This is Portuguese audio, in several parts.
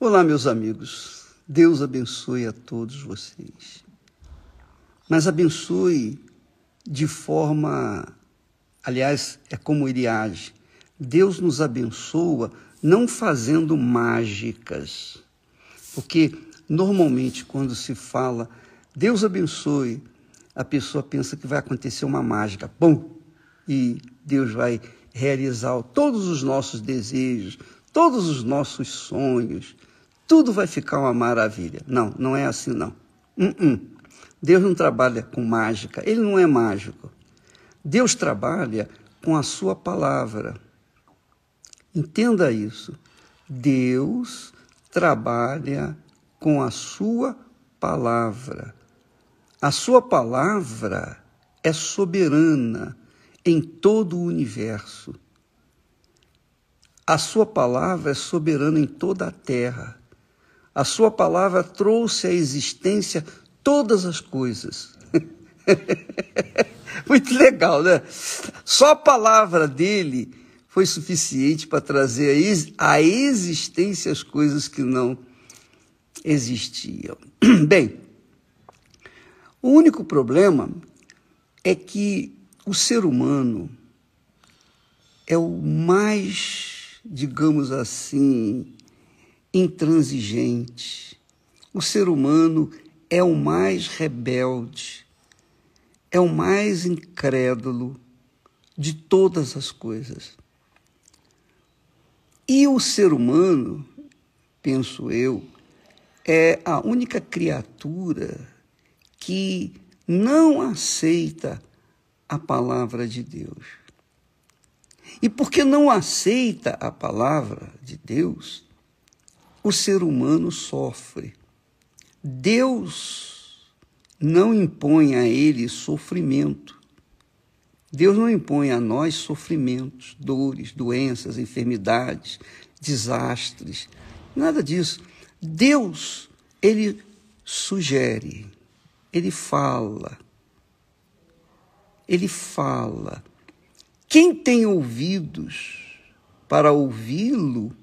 Olá, meus amigos. Deus abençoe a todos vocês. Mas abençoe de forma, aliás, é como ele age. Deus nos abençoa não fazendo mágicas. Porque normalmente quando se fala Deus abençoe, a pessoa pensa que vai acontecer uma mágica. Bom, e Deus vai realizar todos os nossos desejos, todos os nossos sonhos. Tudo vai ficar uma maravilha. Não, não é assim, não. Deus não trabalha com mágica, ele não é mágico. Deus trabalha com a sua palavra. Entenda isso. Deus trabalha com a sua palavra. A sua palavra é soberana em todo o universo. A sua palavra é soberana em toda a terra. A sua palavra trouxe à existência todas as coisas. Muito legal, né? Só a palavra dele foi suficiente para trazer à existência as coisas que não existiam. Bem, o único problema é que o ser humano é o mais, digamos assim, intransigente. O ser humano é o mais rebelde, é o mais incrédulo de todas as coisas. E o ser humano, penso eu, é a única criatura que não aceita a palavra de Deus. E porque não aceita a palavra de Deus, o ser humano sofre. Deus não impõe a ele sofrimento. Deus não impõe a nós sofrimentos, dores, doenças, enfermidades, desastres, nada disso. Deus, ele sugere, ele fala. Ele fala. Quem tem ouvidos para ouvi-lo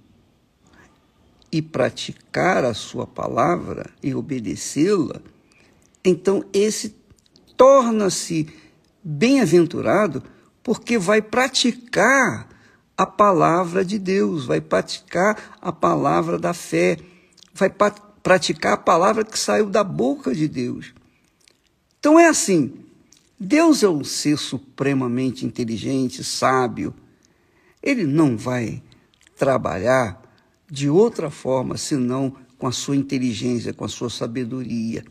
e praticar a sua palavra e obedecê-la, então esse torna-se bem-aventurado porque vai praticar a palavra de Deus, vai praticar a palavra da fé, vai praticar a palavra que saiu da boca de Deus. Então é assim, Deus é um ser supremamente inteligente, sábio. Ele não vai trabalhar de outra forma, senão com a sua inteligência, com a sua sabedoria.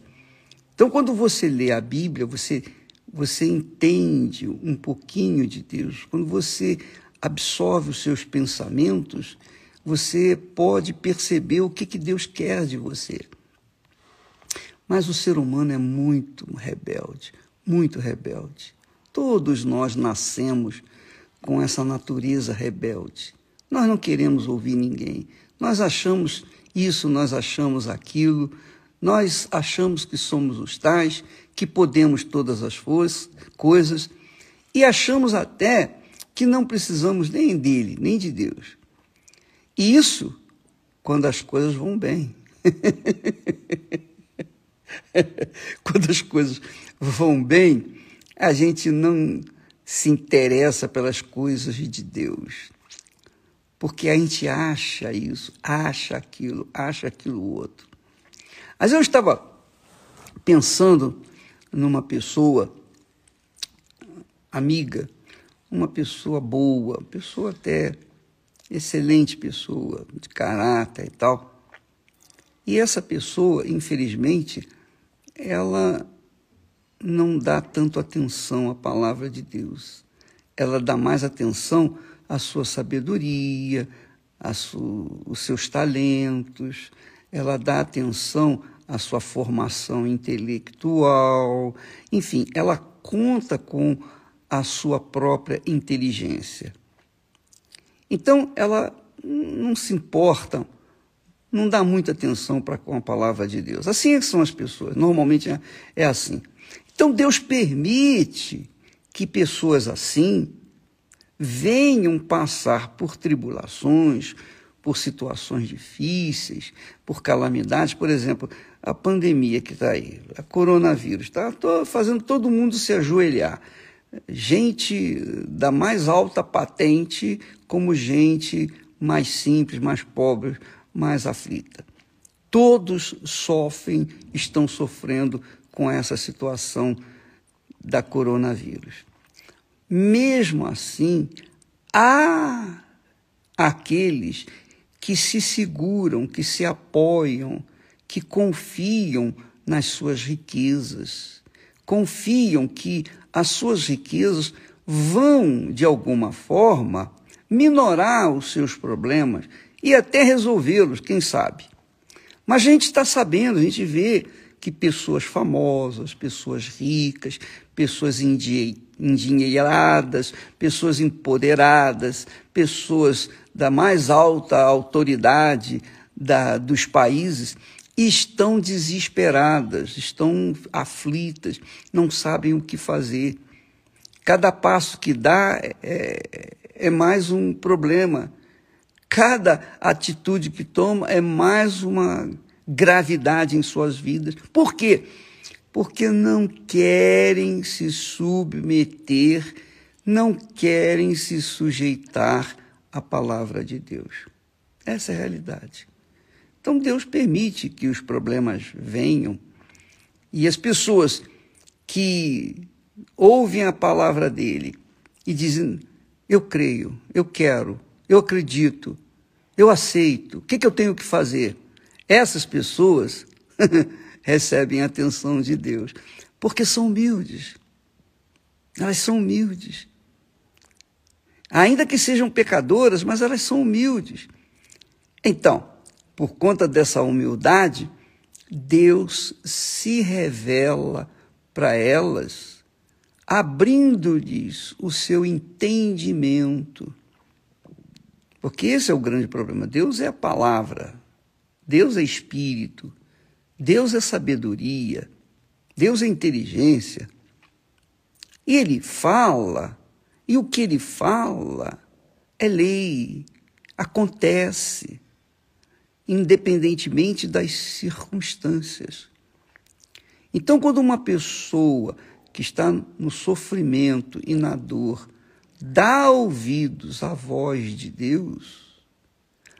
Então, quando você lê a Bíblia, você entende um pouquinho de Deus. Quando você absorve os seus pensamentos, você pode perceber o que Deus quer de você. Mas o ser humano é muito rebelde, muito rebelde. Todos nós nascemos com essa natureza rebelde. Nós não queremos ouvir ninguém. Nós achamos isso, nós achamos aquilo, nós achamos que somos os tais, que podemos todas as coisas, e achamos até que não precisamos nem dele, nem de Deus. E isso quando as coisas vão bem. Quando as coisas vão bem, a gente não se interessa pelas coisas de Deus. Porque a gente acha isso, acha aquilo outro. Mas eu estava pensando numa pessoa amiga, uma pessoa boa, uma pessoa até excelente pessoa, de caráter e tal. E essa pessoa, infelizmente, ela não dá tanto atenção à palavra de Deus. Ela dá mais atenção à sua sabedoria, os seus talentos, ela dá atenção à sua formação intelectual, enfim, ela conta com a sua própria inteligência. Então, ela não se importa, não dá muita atenção com a palavra de Deus. Assim é que são as pessoas, normalmente é assim. Então, Deus permite que pessoas assim venham passar por tribulações, por situações difíceis, por calamidades. Por exemplo, a pandemia que está aí, a coronavírus, está fazendo todo mundo se ajoelhar. Gente da mais alta patente, como gente mais simples, mais pobre, mais aflita. Todos sofrem, estão sofrendo com essa situação da coronavírus. Mesmo assim, há aqueles que se seguram, que se apoiam, que confiam nas suas riquezas, confiam que as suas riquezas vão, de alguma forma, minorar os seus problemas e até resolvê-los, quem sabe. Mas a gente está sabendo, a gente vê que pessoas famosas, pessoas ricas, pessoas endinheiradas, pessoas empoderadas, pessoas da mais alta autoridade dos países estão desesperadas, estão aflitas, não sabem o que fazer. Cada passo que dá é mais um problema. Cada atitude que toma é mais uma gravidade em suas vidas. Por quê? Porque não querem se submeter, não querem se sujeitar à palavra de Deus. Essa é a realidade. Então Deus permite que os problemas venham e as pessoas que ouvem a palavra dele e dizem: eu creio, eu quero, eu acredito, eu aceito, o que eu tenho que fazer? Essas pessoas recebem a atenção de Deus, porque são humildes. Elas são humildes. Ainda que sejam pecadoras, mas elas são humildes. Então, por conta dessa humildade, Deus se revela para elas, abrindo-lhes o seu entendimento. Porque esse é o grande problema. Deus é a palavra, Deus é espírito, Deus é sabedoria, Deus é inteligência. E ele fala, e o que ele fala é lei, acontece, independentemente das circunstâncias. Então, quando uma pessoa que está no sofrimento e na dor dá ouvidos à voz de Deus,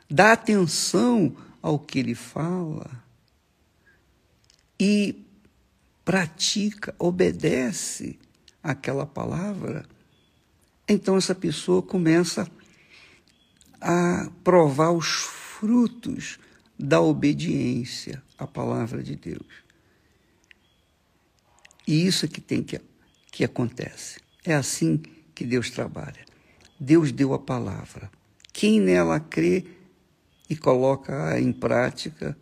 dá atenção ao que ele fala e pratica, obedece àquela palavra, então essa pessoa começa a provar os frutos da obediência à palavra de Deus. E isso é que acontece. É assim que Deus trabalha. Deus deu a palavra. Quem nela crê e coloca em prática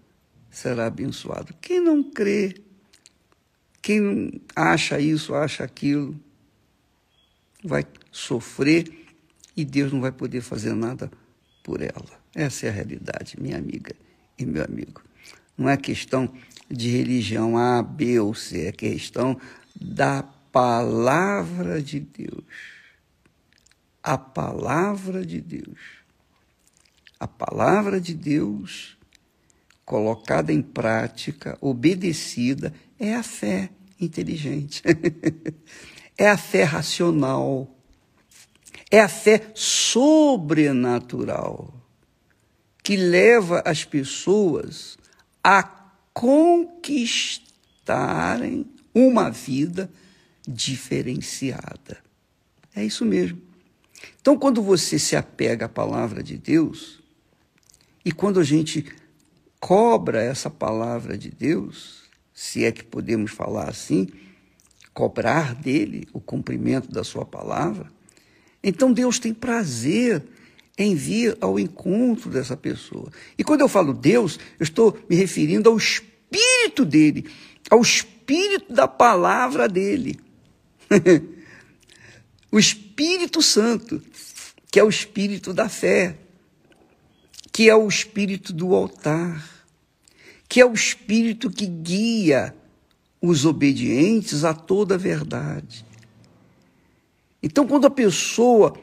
será abençoado. Quem não crê, quem acha isso, acha aquilo, vai sofrer e Deus não vai poder fazer nada por ela. Essa é a realidade, minha amiga e meu amigo. Não é questão de religião A, B ou C, é questão da palavra de Deus. A palavra de Deus. A palavra de Deus colocada em prática, obedecida, é a fé inteligente. É a fé racional. É a fé sobrenatural que leva as pessoas a conquistarem uma vida diferenciada. É isso mesmo. Então, quando você se apega à palavra de Deus, e quando a gente cobra essa palavra de Deus, se é que podemos falar assim, cobrar dele o cumprimento da sua palavra, então Deus tem prazer em vir ao encontro dessa pessoa. E quando eu falo Deus, eu estou me referindo ao Espírito dele, ao Espírito da palavra dele. O Espírito Santo, que é o Espírito da fé, que é o Espírito do altar, que é o Espírito que guia os obedientes a toda a verdade. Então, quando a pessoa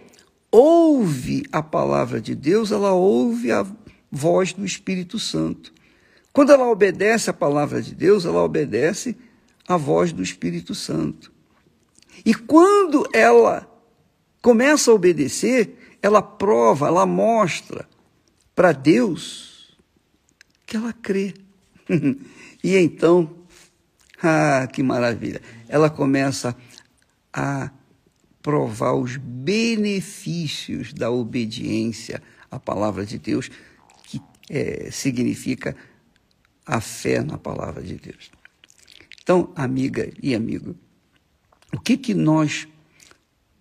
ouve a palavra de Deus, ela ouve a voz do Espírito Santo. Quando ela obedece à palavra de Deus, ela obedece à voz do Espírito Santo. E quando ela começa a obedecer, ela prova, ela mostra para Deus que ela crê. E então, que maravilha, ela começa a provar os benefícios da obediência à palavra de Deus, que significa a fé na palavra de Deus. Então, amiga e amigo, o que nós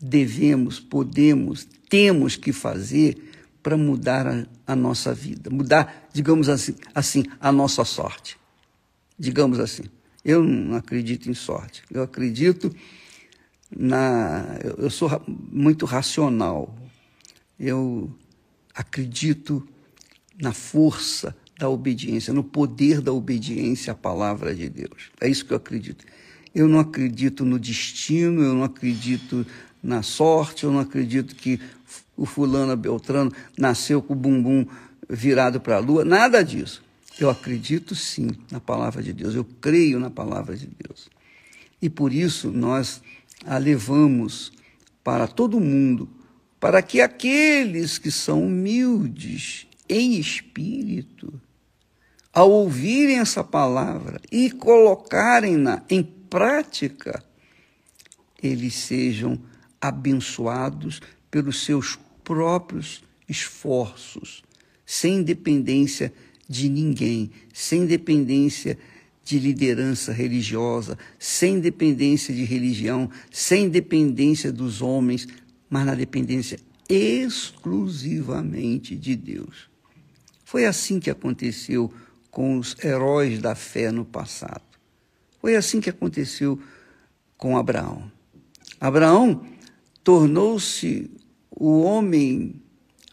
devemos, podemos, temos que fazer para mudar a nossa vida, mudar, digamos assim, a nossa sorte? Digamos assim, eu não acredito em sorte, eu acredito eu sou muito racional, eu acredito na força da obediência, no poder da obediência à palavra de Deus. É isso que eu acredito. Eu não acredito no destino, eu não acredito na sorte, eu não acredito que o fulano Beltrano nasceu com o bumbum virado para a lua, nada disso. Eu acredito sim na palavra de Deus, eu creio na palavra de Deus. E por isso nós a levamos para todo mundo, para que aqueles que são humildes em espírito, ao ouvirem essa palavra e colocarem-na em prática, eles sejam abençoados pelos seus próprios esforços, sem dependência de ninguém, sem dependência de liderança religiosa, sem dependência de religião, sem dependência dos homens, mas na dependência exclusivamente de Deus. Foi assim que aconteceu com os heróis da fé no passado. Foi assim que aconteceu com Abraão. Abraão tornou-se o homem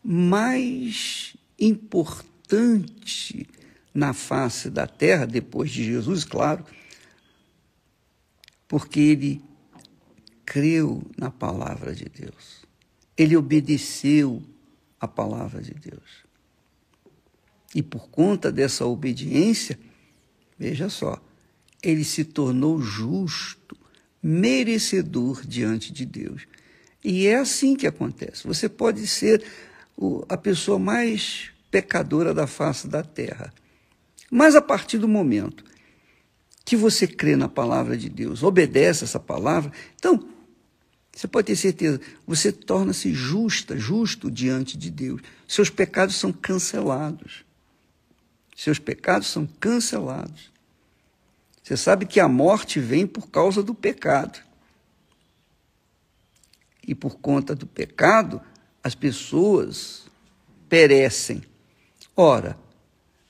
mais importante na face da terra, depois de Jesus, claro, porque ele creu na palavra de Deus. Ele obedeceu à palavra de Deus. E por conta dessa obediência, veja só, ele se tornou justo, merecedor diante de Deus. E é assim que acontece. Você pode ser a pessoa mais pecadora da face da terra, mas a partir do momento que você crê na palavra de Deus, obedece essa palavra, então, você pode ter certeza, você torna-se justo diante de Deus. Seus pecados são cancelados. Seus pecados são cancelados. Você sabe que a morte vem por causa do pecado. E por conta do pecado, as pessoas perecem. Ora,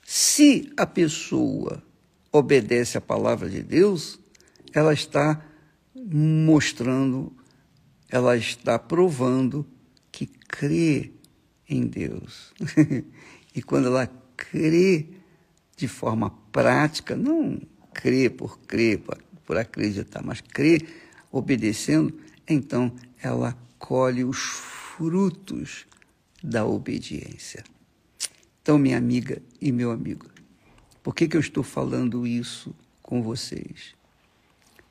se a pessoa obedece à palavra de Deus, ela está mostrando, ela está provando que crê em Deus. E quando ela crê de forma prática, não crê, por acreditar, mas crê obedecendo, então ela colhe os frutos da obediência. Então, minha amiga e meu amigo, por que eu estou falando isso com vocês?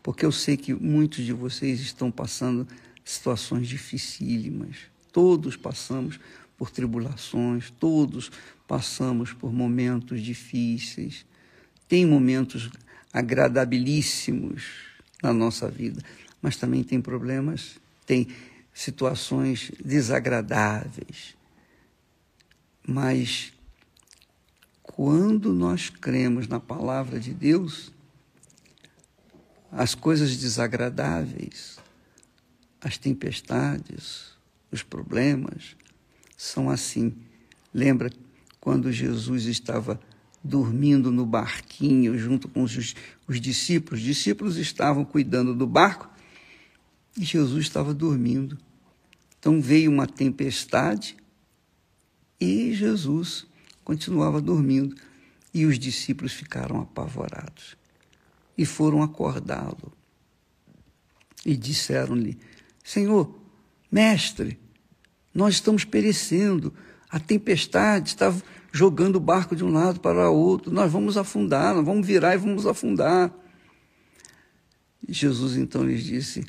Porque eu sei que muitos de vocês estão passando situações dificílimas. Todos passamos por tribulações, todos passamos por momentos difíceis. Tem momentos agradabilíssimos na nossa vida, mas também tem problemas, tem situações desagradáveis. Mas quando nós cremos na palavra de Deus, as coisas desagradáveis, as tempestades, os problemas, são assim. Lembra quando Jesus estava dormindo no barquinho junto com os discípulos? Os discípulos estavam cuidando do barco e Jesus estava dormindo. Então veio uma tempestade e Jesus continuava dormindo. E os discípulos ficaram apavorados e foram acordá-lo. E disseram-lhe: Senhor, mestre, nós estamos perecendo, a tempestade está jogando o barco de um lado para o outro. Nós vamos afundar, nós vamos virar e vamos afundar. Jesus então lhes disse: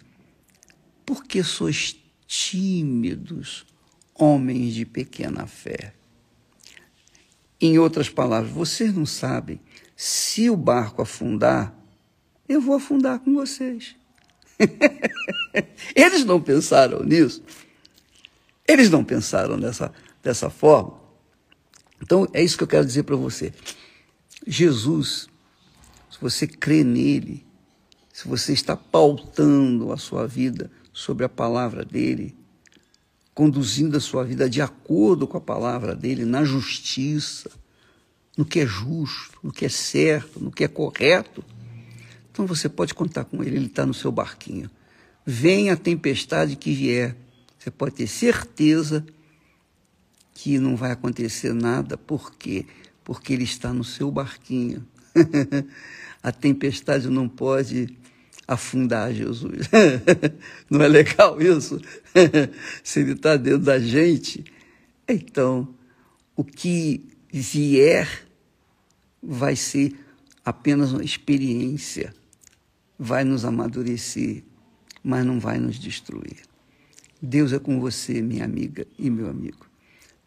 por que sois tímidos, homens de pequena fé? Em outras palavras, vocês não sabem, se o barco afundar, eu vou afundar com vocês. Eles não pensaram nisso. Eles não pensaram dessa forma. Então, é isso que eu quero dizer para você. Jesus, se você crê nele, se você está pautando a sua vida sobre a palavra dele, conduzindo a sua vida de acordo com a palavra dele, na justiça, no que é justo, no que é certo, no que é correto, então você pode contar com ele está no seu barquinho. Venha a tempestade que vier, você pode ter certeza que não vai acontecer nada. Por quê? Porque ele está no seu barquinho. A tempestade não pode afundar Jesus. Não é legal isso? Se ele está dentro da gente, então o que vier vai ser apenas uma experiência, vai nos amadurecer, mas não vai nos destruir. Deus é com você, minha amiga e meu amigo.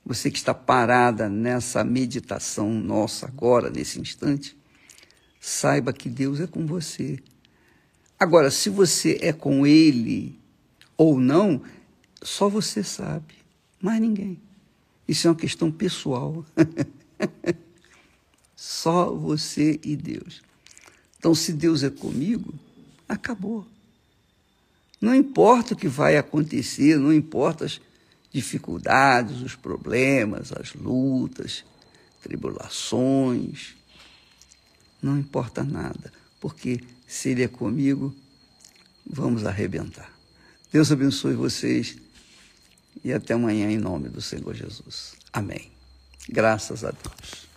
Você que está parada nessa meditação nossa agora, nesse instante, saiba que Deus é com você. Agora, se você é com Ele ou não, só você sabe, mais ninguém. Isso é uma questão pessoal. Só você e Deus. Então, se Deus é comigo, acabou. Não importa o que vai acontecer, não importa as dificuldades, os problemas, as lutas, tribulações, não importa nada, porque se Ele é comigo, vamos arrebentar. Deus abençoe vocês e até amanhã em nome do Senhor Jesus. Amém. Graças a Deus.